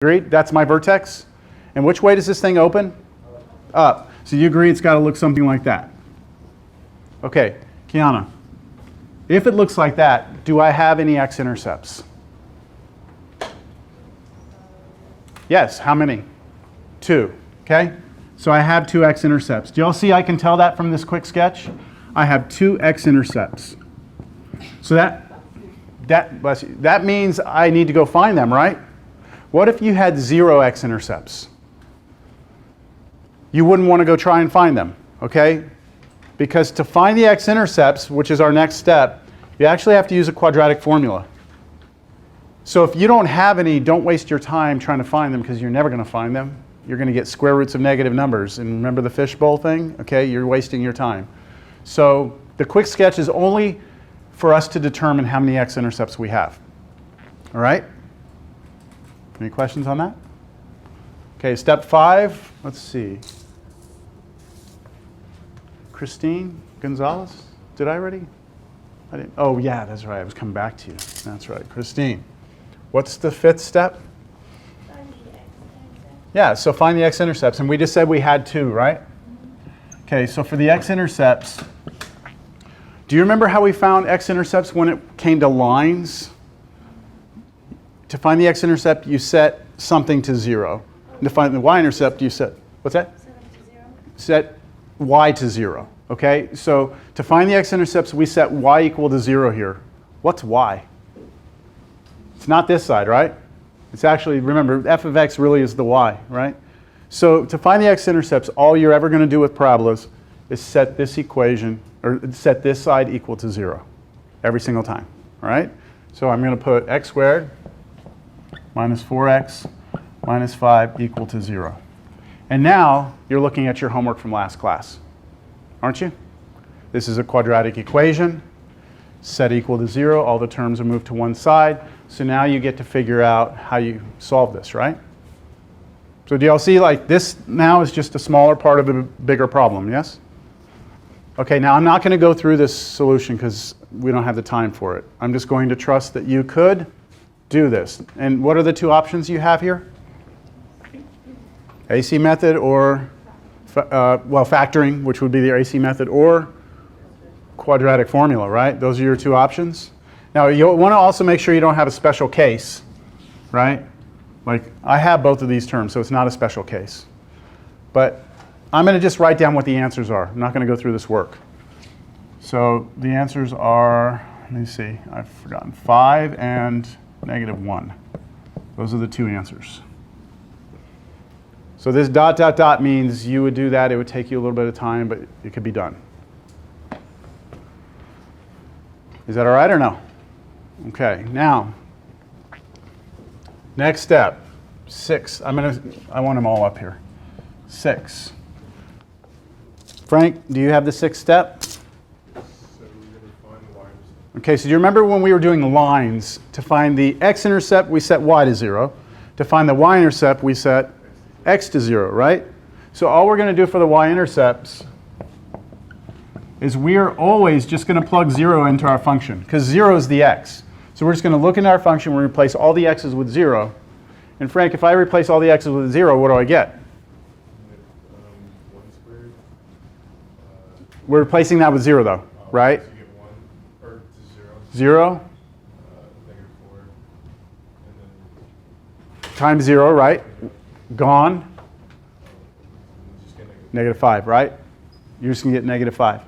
Agreed? That's my vertex. And which way does this thing open? Up. So you agree it's got to look something like that. Okay, Kiana. If it looks like that, do I have any X-intercepts? Yes, how many? 2, okay? So I have 2 X-intercepts. Do y'all see I can tell that from this quick sketch? I have 2 X-intercepts. So that means I need to go find them, right? What if you had 0 X-intercepts? You wouldn't want to go try and find them, okay? Because to find the X-intercepts, which is our next step, you actually have to use a quadratic formula. So if you don't have any, don't waste your time trying to find them because you're never going to find them. You're going to get square roots of negative numbers. And remember the fishbowl thing? Okay, you're wasting your time. So the quick sketch is only for us to determine how many X-intercepts we have. All right? Any questions on that? Okay, step 5, let's see. Christine Gonzalez, did I already? I didn't. Oh yeah, that's right, I was coming back to you. That's right, Christine. What's the 5th step? Find the X-intercepts. Yeah, so find the X-intercepts, and we just said we had 2, right? Okay, so for the X-intercepts, do you remember how we found X-intercepts when it came to lines? To find the X-intercept, you set something to 0. And to find the Y-intercept, you set, what's that? Set them to 0. Set Y to 0, okay? So to find the X-intercepts, we set Y equal to 0 here. What's Y? It's not this side, right? It's actually, remember, f of x really is the Y, right? So to find the X-intercepts, all you're ever going to do with parabolas is set this equation, or set this side equal to 0 every single time, all right? So I'm going to put x squared minus 4x minus 5 equal to 0. And now you're looking at your homework from last class, aren't you? This is a quadratic equation, set equal to 0, all the terms are moved to one side. So now you get to figure out how you solve this, right? So do y'all see, like, this now is just a smaller part of a bigger problem, yes? Okay, now I'm not going to go through this solution because we don't have the time for it. I'm just going to trust that you could do this. And what are the 2 options you have here? AC method or, well, factoring, which would be the AC method, or quadratic formula, right? Those are your 2 options. Now, you'll want to also make sure you don't have a special case, right? Like, I have both of these terms, so it's not a special case. But I'm going to just write down what the answers are. I'm not going to go through this work. So the answers are, let me see, I've forgotten, 5 and -1. Those are the 2 answers. So this ... means you would do that. It would take you a little bit of time, but it could be done. Is that all right or no? Okay, now, next step, 6. I want them all up here. 6. Frank, do you have the 6th step? So we're going to find the y-intercept. Okay, so do you remember when we were doing lines, to find the x-intercept, we set y to 0. To find the y-intercept, we set x to 0, right? So all we're going to do for the y-intercepts is we are always just going to plug 0 into our function, because 0 is the x. So we're just going to look into our function, we replace all the x's with 0. And Frank, if I replace all the x's with 0, what do I get? 1 squared. We're replacing that with 0, though, right? So you get 1, or to 0. 0 -4. And then times 0, right? Gone. just get negative. -5, right? You're just going to get -5.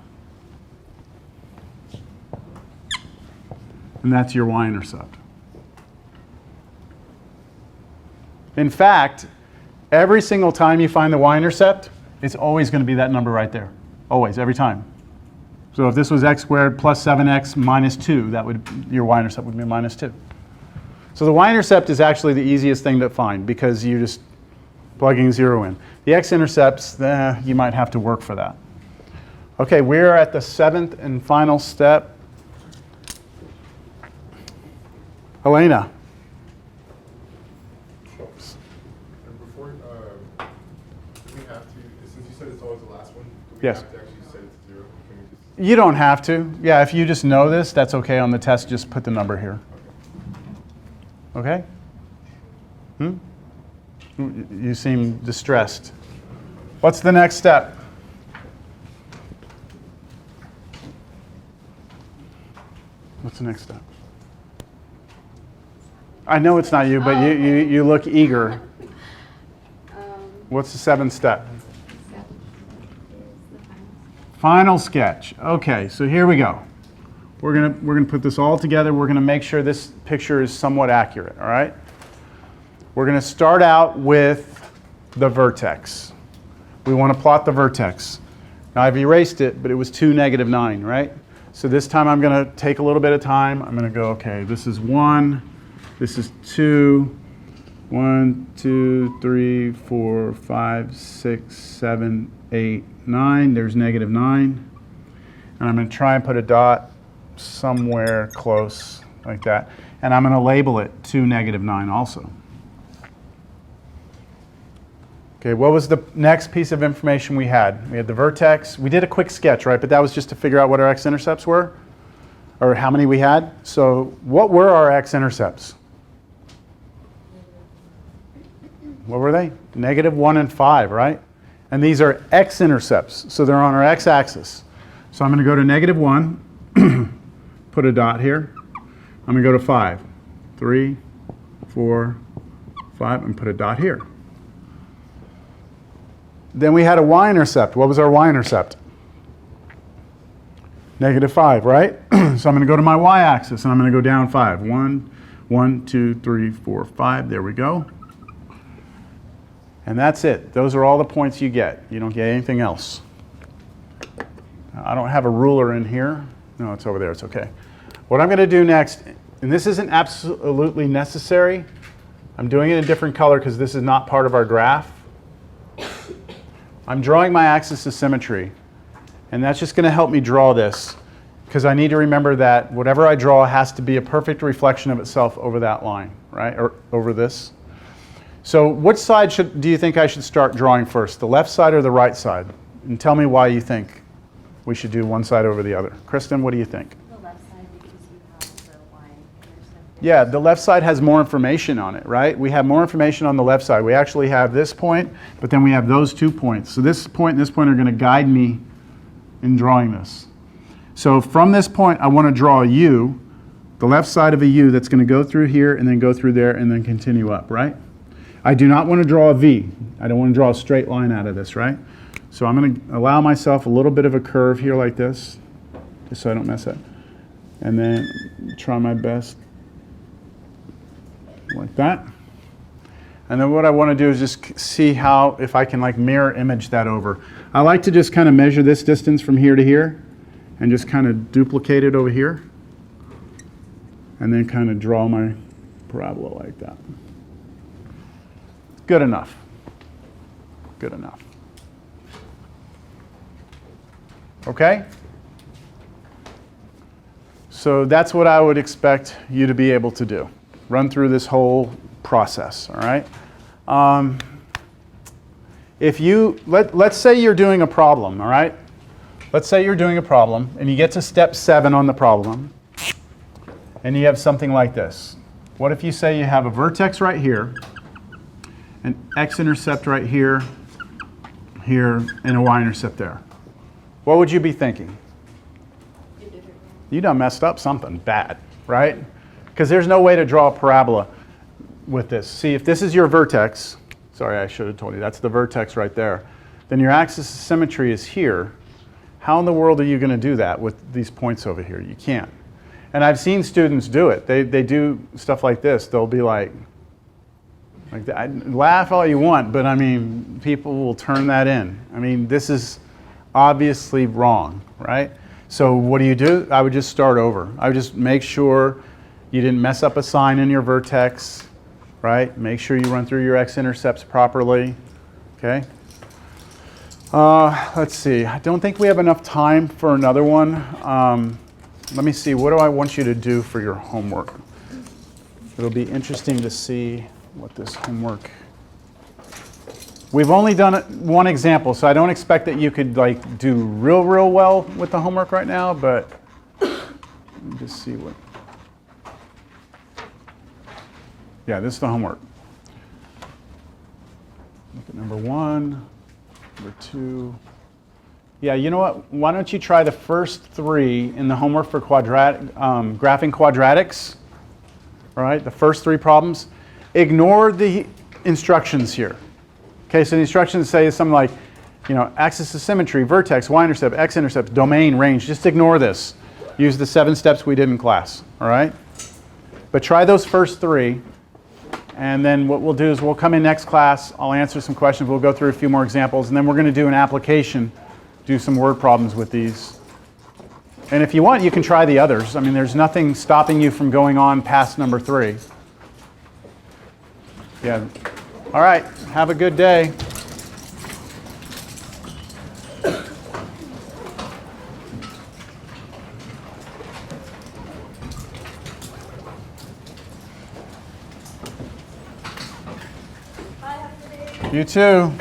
And that's your y-intercept. In fact, every single time you find the y-intercept, it's always going to be that number right there. Always, every time. So if this was x squared plus 7x minus 2, that would, your y-intercept would be -2. So the y-intercept is actually the easiest thing to find because you're just plugging 0 in. The x-intercepts, you might have to work for that. Okay, we're at the 7th and final step. Helena. And before, do we have to, since you said it's always the last one, do we Yes. have to actually set it to 0? Can we just, You don't have to. Yeah, if you just know this, that's okay on the test. Just put the number here. Okay? You seem distressed. What's the next step? What's the next step? I know it's not you, but you look eager. What's the seventh step? Final sketch. Okay, so here we go. We're gonna put this all together. We're gonna make sure this picture is somewhat accurate. All right. We're gonna start out with the vertex. We want to plot the vertex. Now I've erased it, but it was 2, -9, right? So this time I'm gonna take a little bit of time. I'm gonna go, okay, this is 1, this is 2, 1, 2, 3, 4, 5, 6, 7, 8, 9. There's -9. And I'm going to try and put a dot somewhere close like that. And I'm going to label it 2, -9 also. Okay, what was the next piece of information we had? We had the vertex. We did a quick sketch, right? But that was just to figure out what our x-intercepts were, or how many we had. So what were our x-intercepts? What were they? -1 and 5, right? And these are x-intercepts, so they're on our x-axis. So I'm going to go to -1, put a dot here. I'm going to go to 5, 3, 4, 5, and put a dot here. Then we had a y-intercept. What was our y-intercept? -5, right? So I'm going to go to my y-axis, and I'm going to go down 5. 1, 1, 2, 3, 4, 5. There we go. And that's it. Those are all the points you get. You don't get anything else. I don't have a ruler in here. No, it's over there. It's okay. What I'm going to do next, and this isn't absolutely necessary. I'm doing it in a different color because this is not part of our graph. I'm drawing my axis of symmetry. And that's just going to help me draw this because I need to remember that whatever I draw has to be a perfect reflection of itself over that line, right? Or over this. So which side do you think I should start drawing first? The left side or the right side? And tell me why you think we should do one side over the other. Kristen, what do you think? The left side because you have the y-intercept. Yeah, the left side has more information on it, right? We have more information on the left side. We actually have this point, but then we have those 2 points. So this point and this point are going to guide me in drawing this. So from this point, I want to draw a U, the left side of a U that's going to go through here and then go through there and then continue up, right? I do not want to draw a V. I don't want to draw a straight line out of this, right? So I'm going to allow myself a little bit of a curve here like this, just so I don't mess up. And then try my best like that. And then what I want to do is just see how, if I can like mirror image that over. I like to just kind of measure this distance from here to here and just kind of duplicate it over here. And then kind of draw my parabola like that. Good enough. Good enough. Okay? So that's what I would expect you to be able to do. Run through this whole process, all right? Let's say you're doing a problem, all right? Let's say you're doing a problem and you get to step 7 on the problem and you have something like this. What if you say you have a vertex right here, an x-intercept right here, here, and a y-intercept there? What would you be thinking? You done messed up something bad, right? Because there's no way to draw a parabola with this. See, if this is your vertex, sorry, I should have told you, that's the vertex right there, then your axis of symmetry is here. How in the world are you going to do that with these points over here? You can't. And I've seen students do it. They do stuff like this. They'll be like that. Laugh all you want, but I mean, people will turn that in. I mean, this is obviously wrong, right? So what do? I would just start over. I would just make sure you didn't mess up a sign in your vertex, right? Make sure you run through your x-intercepts properly, okay? Let's see. I don't think we have enough time for another one. Let me see. What do I want you to do for your homework? It'll be interesting to see what this homework... We've only done one example, so I don't expect that you could like do real well with the homework right now, but let me just see what... Yeah, this is the homework. Look at number 1, number 2. Yeah, you know what? Why don't you try the first 3 in the homework for graphing quadratics? All right, the first 3 problems. Ignore the instructions here. Okay, so the instructions say something like, axis of symmetry, vertex, y-intercept, x-intercept, domain, range. Just ignore this. Use the 7 steps we did in class, all right? But try those first 3, and then what we'll do is we'll come in next class, I'll answer some questions, we'll go through a few more examples, and then we're going to do an application, do some word problems with these. And if you want, you can try the others. I mean, there's nothing stopping you from going on past number 3. Yeah. All right, have a good day. You too.